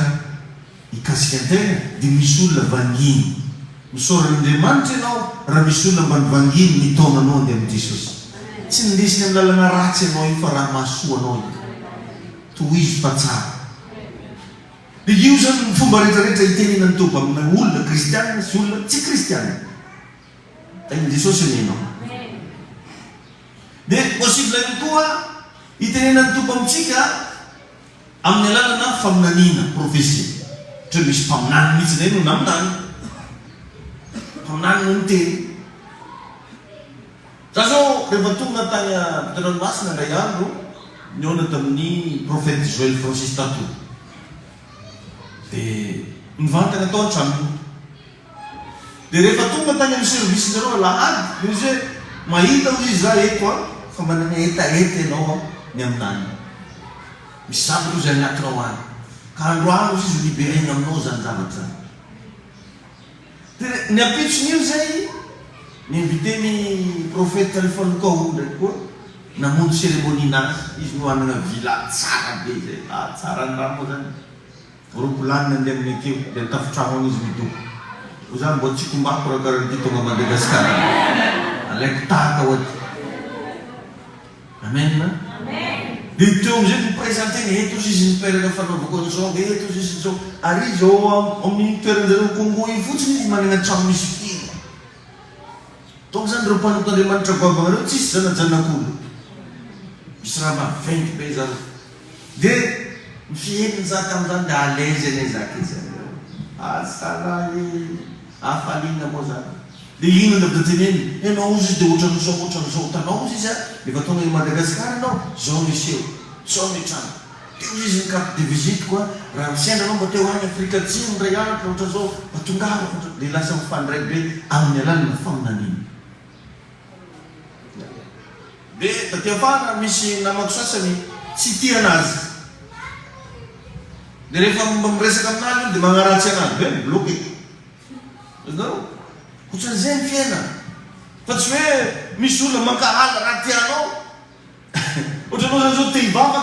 ikasika an-tegna dia misy olona vanginy. Misoran'Andriamanitra ianao raha misy olona mba nivanginy nitaona anao andeha amin'i Jesosy. Tsy nindesiny amin'ny lalana ratsy ianao io fa raha mahasoa anao io. Tohizo fa tsara. Dia io zany ny fomba rehetrarehetra itenenany tompo amina olona kristianina sy olona tsy kristianina. Tegna Jesosy nenao. Dia possible ihany koa itenenany tompo amintsika amin'ny alalana faminaniana profesia. Ohatra misy mpaminany mihitsy zay no naminany. Mpaminany no niteny. Za zao rehefa tonga tany Ampitananomasina indray andro niona tamin'ny profety Joël Francis Tato. Dia nivantana tao an-tranony. Dia rehefa tonga tany amin'ny service-nareo lahady, izy hoe mahita hozy za eto fa manana etaeta ianao ny aminany. Misy zavatra ozy anatinao any. Ka androany ozy izy liberaina aminao zany zavatra zany. Dia ny apitson'io zay niinvité ny profeta Alpha ndraiky koa namonjy cérémonie nazy. Izy no anana villa tsara be zay. Tsara ny raha moa zany. Ropolanina andeha amin'ny akeo dia tafitrano izy midoko. Ho zany mbo tsy kombako raha karaha ty tonga Madagasikara. Alaiko tahaka ohaty. Amen. Dia teo amizay mipresenteny eto izy ny toerana fanaovako an'izao, eto izy izao. Ary izao amin'ny toerana zareo Congo io fotsiny izy manana trano misy filo. Donc zany reo mpanompoan'Andriamanitra goavana reo tsisy zanajanak'olo. Misy raha maventy be zany. Dia mifieniny za tamin'izany dia alaise ane zaka izy. Asalahy afaliana moa zany. dia ino andavidateneny ianao izy dia ohatran'izao tanao izy a efa tonga i Madagasikara anao zao misy eo zao mitrano teo izy ny carte de visite koa raha misendra anao mba teo any Afrika Atsimo ndray andro ohatran'izao matongaro dia lasa mifandray be amin'ny alalana faminaniana. dia taty afara misy namako sasany tsy tia anazy dia rehefa miresaka aminazy dia magnaratsy anazy be bloqué ianao ohatran'izay ny fiaina fa tsy hoe misy olona mankahala raha tianao ohatranao zany zao te hivavaka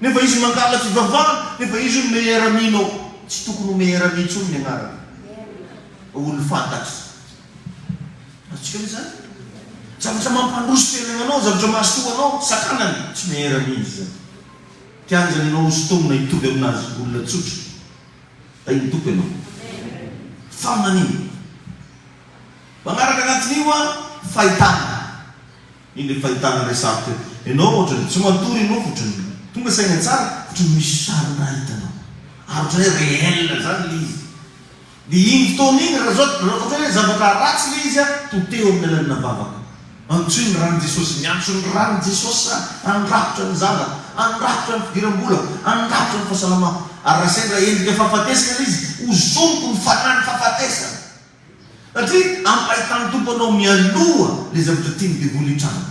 nefa izy mankahala fivavahana nefa izy olo mehiara-minao tsy tokony ho mehiara-mi intsony ny agnarana olo fantatry atsika le zany zavatra mampandroso fiainananao zavatra mahasoa anao sakanany tsy mehiara-mi izy zany tiany zany ianao sotomona hitovy aminazy olona tsotra da hitovy anao faminanina magnaraka anatin'io a fahitana iny le fahitana resaka ianao ohatrany tsy matory ianao fotrany tonga saina tsara fotrany misy sarina hitanao ary ohatran'ny hoe réel zany le izy dia iny fotoana iny raha zao ohatra hoe zavatra ratsy le izy a toteo amin'ny alalana vavaka antsoiny rano Jesosy miantso ny rano Jesosy andrafitra ny zaza andrafitra ny fidiram-bola andrafitra ny fahasalamana ary raha sendra endrika fahafatesana izy hozonoko ny fanany fahafatesana satria ampahitany tompo anao mialoha le zavatra tiany devoly trano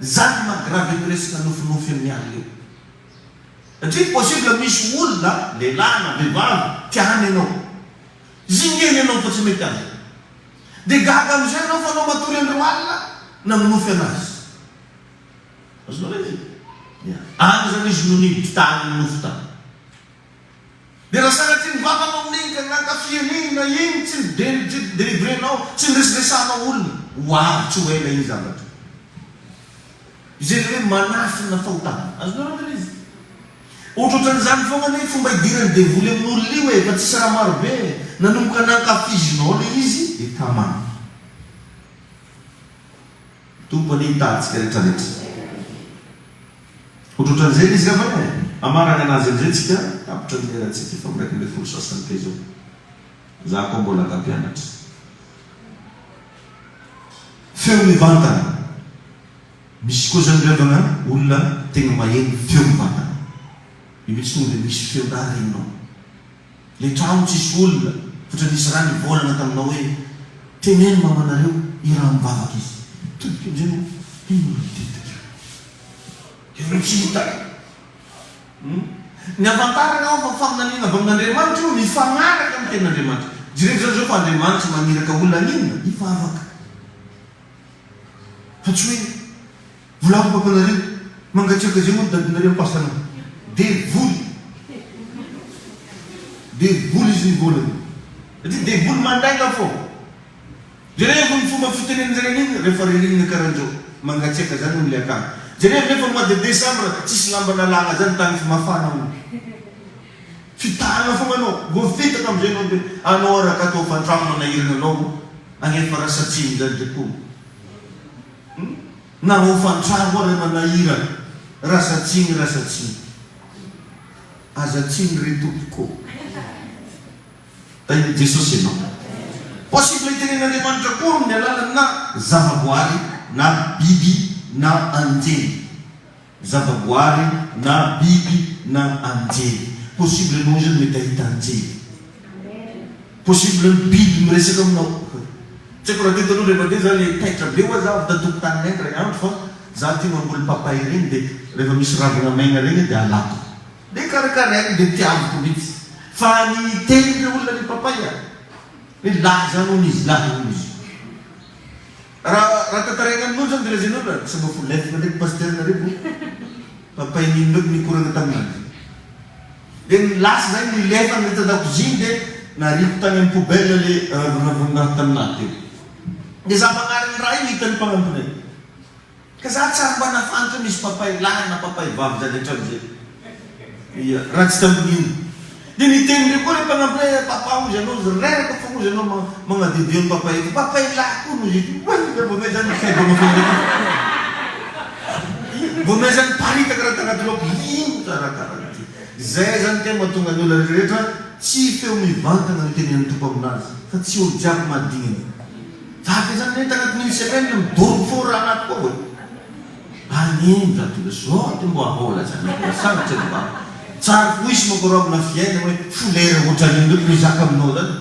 zany magravy miresaka nofinofy amin'ny aly eo satria possible misy olona lehilahy na vehivavy tiany ianao zingeny ianao fa tsy mety azy dia gaga amizay anao fa anao matory andro alina na minofy anazy azonao le izy any zany izy no niditry tany minofy tany dia raha sanatry mivavana amin'iny ka nankafian'iny na iny tsy midélivrenao tsy miresaresanao olona hoavy tsy ho ela iny zavatra izay le hoe manafina fahotana azonao le izy ohatrohatran'izany foana ny fomba hidirany devoly amin'olona io e fa tsisy raha marobe nanomboka nankafizinao le izy dia tamana tompony hitantsika rehetrarehetra ohatrohatran'izay le izy raha amarana anazy amizay tsika tapitra ny leratsika efa miraiky mbe folo sasany teo zao za koa mbola kampianatra feo mivantana misy koa zany revana olona tegna maheno feo mivantana mimitsy tonga dia misy feo narenao le trano tsisy olona fotra nisy raha nivolana taminao hoe teneny mamanareo iraha mivavaka izy todika amizay ino tetaka eo tsy hitaka ny avantarana ao fa faminaniana avy amin'Andriamanitra io mifanaraka amin'ny tenin'Andriamanitra jireko zany zao fa Andriamanitra maniraka olona an'inona hivavaka fa tsy hoe volako mpampanareo mangatsiaka zay moa dadinareo mpasana devoly izy ny volany satria devoly mandainga fô jereko ny fomba fitenen'izany iny rehefa ririnina karan'izao mangatsiaka zany olo le akany jereko rehefa mois de décembre tsisy lambana lagna zany tany fa mafana olo fitahana fogna anao voafitaka amizay anao de anao araka atao fantramo manahirana anao agnefa rasatsiny zany dekoa na ho fantramo ary manahira rasatsiny azatsiny retopiko tainy Jesosy ianao possible itenen'Andriamanitra koa amin'ny alalany na zavaboary na biby na anjely zavaboary na biby na anjely possible anao zany mety ahita anjely possible ny biby miresaka aminao tsy haiko raha tetanao rehefa de zany taitra be oa za dadoko tany maika ray andro fa za tia mamboly papay regny dia rehefa misy ravina maigna regny dia alako dia karakarainy dia tiaviko mihitsy fa ny teniny olona ny papay a hoe lahy zany hono izy raha tantaraigna amin'olo zany dia lazain'olo tsy mba folefina ndraiky pasterynareo papay nino ndraiky mikorana taminazy dia ny lasy zany nilefa ny tadakoziny dia nariko tany amin'ny poubelle le ravinaravinahy taminahy teo dia za magnariny raha iny hitany mpanampinay ka za tsara mba nafantatra misy papay lahy na papay vavy zany hatramizay ia raha tsy tamin'ino dia niteny ndraiky koa le mpanampinay papa ozy anao zy reraka fa ozy anao magnadideo ny papay papay lahy koa no izy vomay zany vomay zany paritaka raha tagnatinao ino tsarakaraka zay zany tena mahatonga ny olona rehetra tsy feo mivantana ny tenen'ny tompo aminazy fa tsy olo jiaby madignina Tahaka izany ny tagnatin'ny semaine midoro forana koa hoe. Anendra ty zao ty mbo ahola zany sarotra ty ba. Tsara foisy manko robina fiaina hoe folera ohatran'iny ndraiky mizaka aminao zany.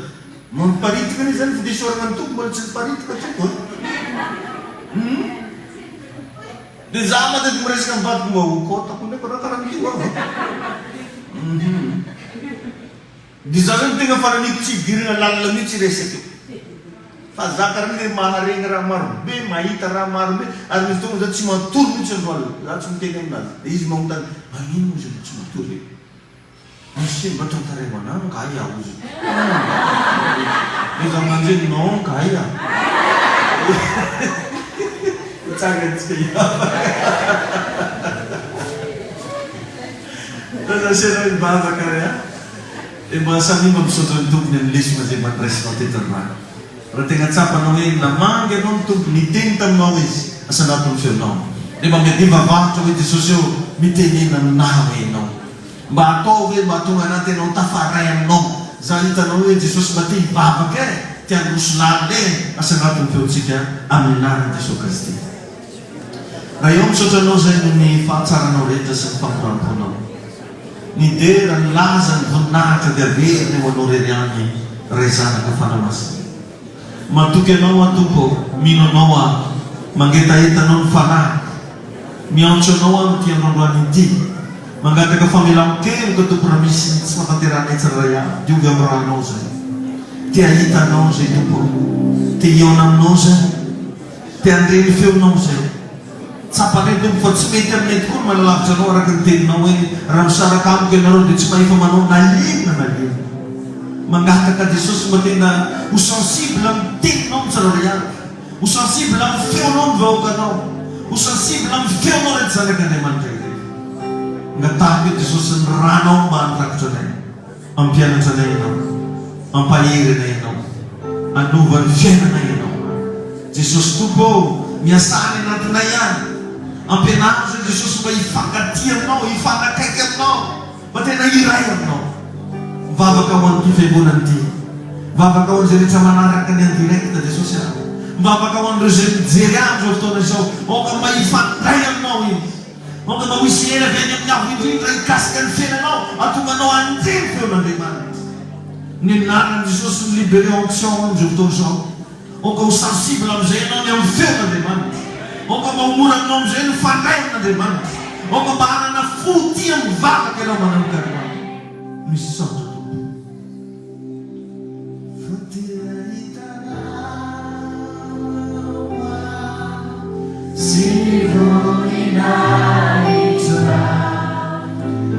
Mamparitika ny zany fidesorana ny tompo mbola tsy niparitika tompo e. Dia za matety miresaka mivadiko mba ho kôtako ndraiky raha karaha mio aho. Dia za zany tegna faraniko tsy idirana lalina mihitsy resaka io. Fa za karaha hoe maharegny raha marobe, mahita raha marobe, ary misy fotoana za tsy matory mihitsy androany. Za tsy miteny aminazy. Dia izy magnontany, magnino moa izy tsy matory? Misy mba tantaremo anao ka ia izy. Izy amanjeny non ka ia. Tsara antsika iava. Nasera mibavaka re a. E mba samima misaotra ny tompony amin'ny lesona zay mandraisinao tetanrano. Raha tegna tsapanao hoe namangy anao ny tompony niteny taminao izy asanato ny feonao. Dia mba mety vavahatra hoe Jesosy eo mitenena naha hoe ianao. Mba atao hoe mba tonga anaty ianao tafaray aminao. Za hitanao hoe Jesosy mba te hivavaka e, te handroso lalina e, asanato ny feontsika amin'ny anarany Jesosy Kristy. Raha eo misaotra anao zay no ny fahatsaranao rehetra sy ny fampiramponao. Ny dera ny laza ny voninahitra dia averiny ho anao reriany ray zanaka fanamasina. Matoky anao atompo, mino anao a mangetaetanao ny fanahy, miantso anao amin'ity androandroany ity, mangataka famelam-kely ka tompo raha misy tsy mahatanterana etsara ihany, diovy amin'ny rahanao zay. Te ahita anao zay tompo, te iona aminao zay, te handreny feonao zay. Tsapany tompo fa tsy mety aminay tokoa ny manalavitra anao araka ny teninao hoe raha misaraka amiko ianareo dia tsy mahefa manao nalina nalina. Mangataka Jesosy mba tena ho sensible amin'ny teninao mitsarara ihany, ho sensible amin'ny feonao ny vahoakanao, ho sensible amin'ny feonao rehetra zanak'Andriamanitra irery. Ngatahaka eo Jesosy ny ranao mba hanrakitra anay, ampianatra anay ianao, ampahery anay ianao, anova ny fiainana ianao. Jesosy tompo miasany anatinay ihany, ampianaro zay Jesosy mba hifankaty aminao, hifanakaiky aminao, mba tena iray aminao. Mivavaka ho an'ity fiangonana ity, mivavaka ho an'izay rehetra manaraka ny andirekta Jesosy any, mivavaka ho an'ireo zay mijery any zao fotoana izao, oka mba hifandray aminao izy, oka mba hoisy ela avy any amin'ny avo indrindra hikasika ny fiainanao, atonga anao andreny feon'Andriamanitra. Ny anarany Jesosy ny libéré onction amin'izao fotoana izao, oka ho sensible amin'izay ianao ny amin'ny feon'Andriamanitra, oka mba homora aminao amin'izay ny fandray amin'Andriamanitra, oka mba hanana fotia mivavaka ianao manomboka Andriamanitra. Misy saotra tompo. Si volinai tua,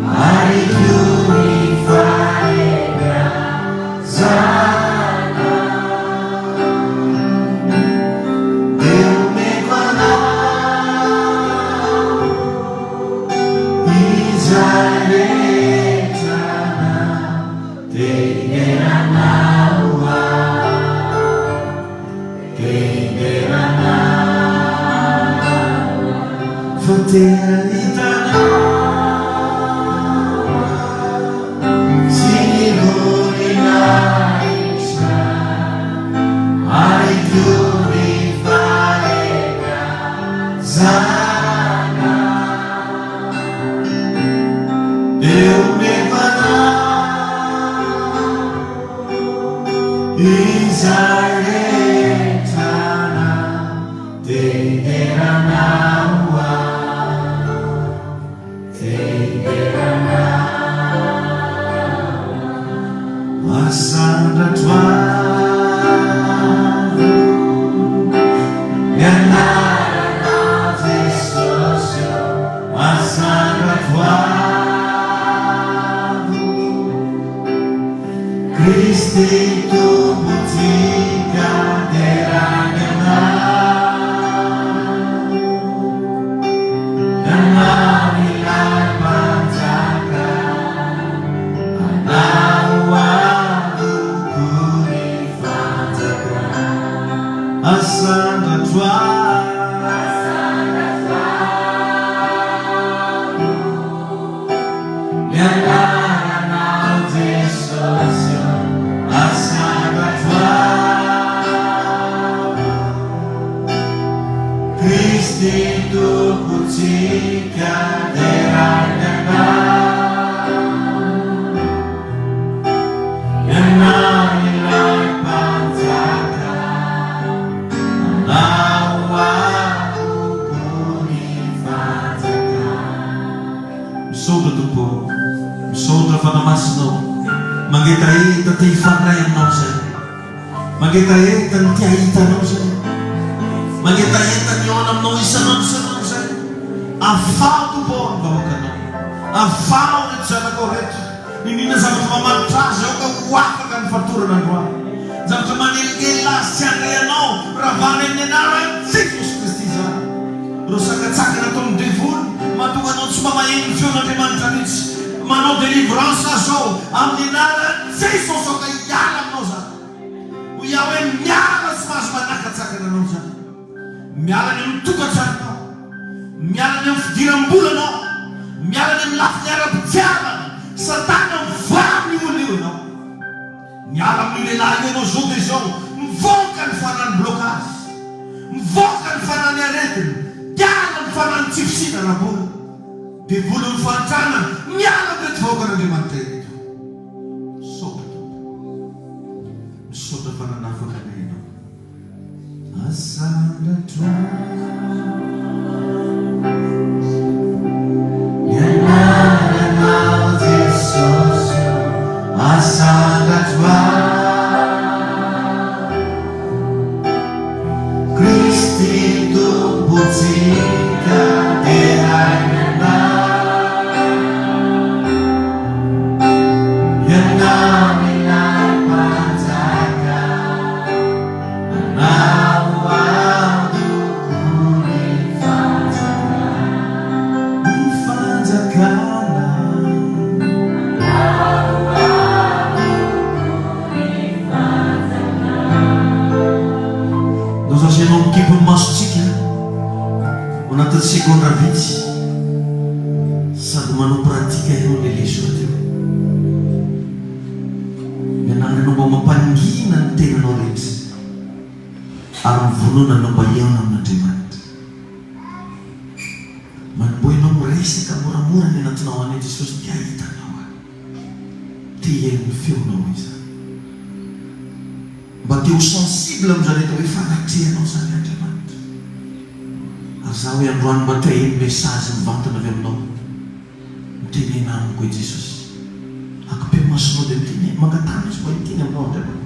ai più fare sana, Dio me guardò, Israelitana, Cristi tu butika deragana Nama nilai panjaka Anawa kuri panjaka Asana tua Mangetahita ty ifandray aminao zay. Mangetahita ny tia hitanao zay. Mangetahita ny eo aminao isanandro zay. Afao tompony vahoakanao. Afao reto zanakao reto. Inona zavatra mamanitra azy ao ka ho afaka ny fatorana androany. Zavatra manelikely azy tsy handray anao raha vany amin'ny anaran'i Jesosy Kristy zany. Ro sakatsakana atao amin'ny devoly mahatonga anao tsy mba maheno ny feon'Andriamanitra mihitsy. Manao délivrance azao amin'ny anaran'i Jesosy ao ka hiala aminao zany. Ho iaho hoe miala tsy mahazo manakatsakana anao zany. Miala ny amin'ny tokantranonao. Miala ny amin'ny fidiram-bolanao. Miala ny amin'ny lafiny ara-pitiavana. Satana mivamy olona io ianao. Miala amin'ny lehilahy ianao zao dia zao. Mivoaka ny fanany blocage. Mivoaka ny fanany aretina. Miala ny fanany tsifisina rabola. Dia vola ny fantrana. Miala reto vahoakan'Andriamanitra eto. Misaotra tompo. Misaotra fananafaka na ianao. Asandratra. Ianaranao Jesosy, asandratra. Kristy tompontsika terainana. Ianao ilay mpanjaka, anao andoko ny fanjakana. Ny fanjakana. Nós achamos que por mastika, o nato segunda vitsy, sady manao pratika eo ny leso teo. Mianarana mba mampangina ny tenanao rehetra, ary mivonona mba eona amin'Andriamanitra. Manomboa ianao miresaka moramora ny anatinao any Jesosy tia hitanao any. Tia ny feonao izany. Mba teo sensible amin'izany hoe fanatrehanao zany Andriamanitra. Ary zaho hoe androany mba tia eny message mivantana avy aminao. Mitenena amiko hoe Jesosy. Akapeo masonao dia miteny mangatana izy mba hiteny aminao Andriamanitra.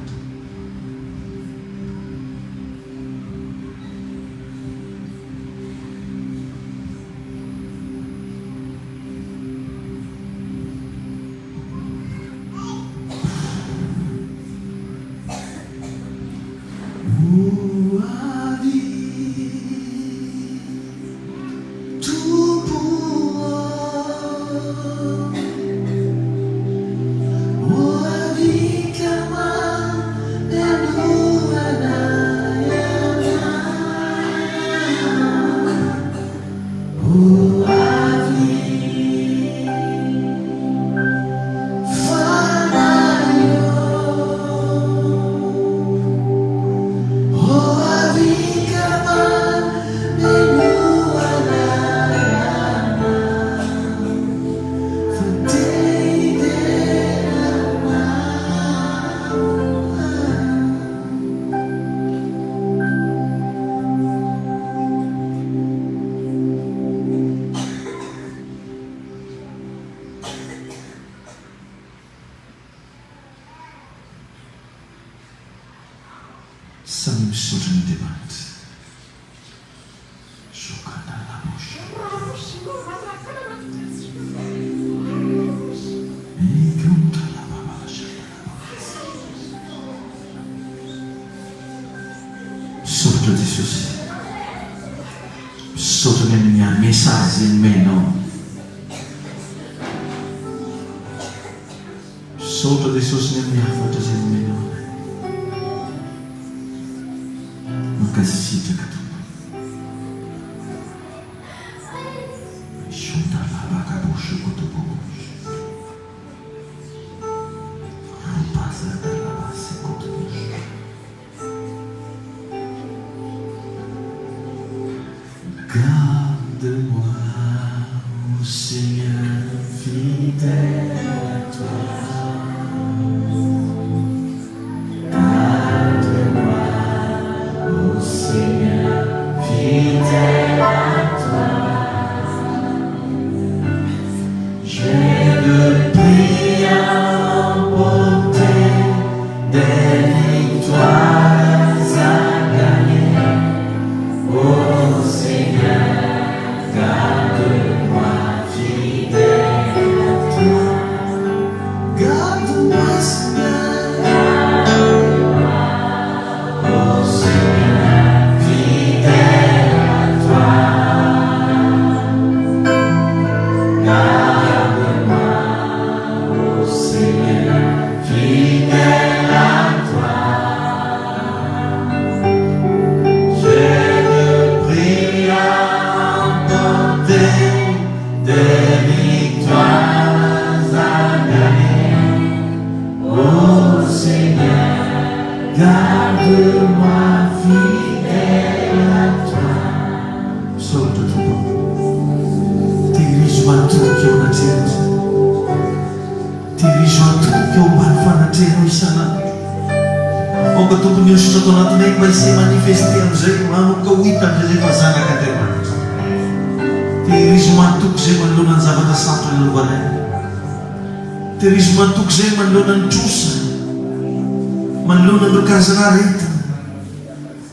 Sami misaotra n'Andriamanitra. Sokana lamosy. Ikonta lamabasana. Misaotra Jesosy. Misaotra ny amin'ny message nomenao. Misaotra Jesosy ny amin'ny hafatra izay nomenao. Makasitraka tompo. Sonda lavakabosy kotobobozy. Ropazaka lavasy kotobozy. Garde-moi, ô Seigneur, fidèle à toi. J'ai de prières pour Garde-moi fidèle à toi. Misaotra tompo. Tehirizo matoky eo anatrehana. Tehirizo matoky eo ambany fanatrehanao isanandro. Aoka tompony iosotra atao anatinay mba izay manifeste am'izay manomboka ho hita am'izay fa zanak'Andriamanitra. Tehirizo matoky izay manoloana ny zavatra sarotra ny lovaray. Tehirizo matoky izay manoloana ny trosa, manoloana an'ireo karazana aretina,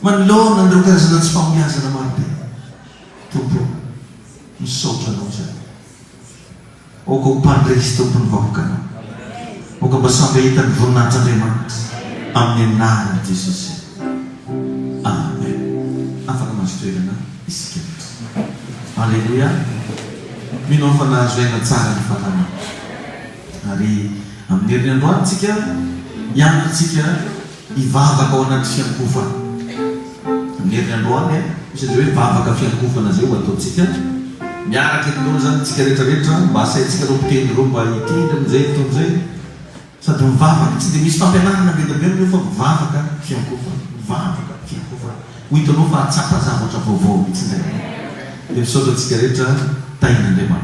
manoloana an'ireo karazana tsy fahombiazana marobe. Tompo, misaotra anao izay. Aoka ho mpandresy tompony vahoakanao. Aoka mba samby ahita ny voninahitry'Andriamanitra amin'ny anarany Jesosy. Amen. Afaka mazotoerana isika. Alleluia. Mino fa nahazo aina tsara ny fahalalana. Ary amin'ny herinandro antsika hianatsika hivavaka ao anaty fiankofana. Amin'ny herinandro any misy hoe vavaka fiankofana zay ho ataontsika. Miaraka eto zany tsika rehetrarehetra mba asaintsika reo mpitendry reo mba hitendry am'izay toan'izay. Sady mivavaka tsy dia misy fampianarana be da be amin'io fa mivavaka fiankofana, mivavaka fiankofana. Ho hitanao fa atsapa zavatra vaovao mihitsy indray. Dia misaotra antsika rehetra tain'Andriamanitra.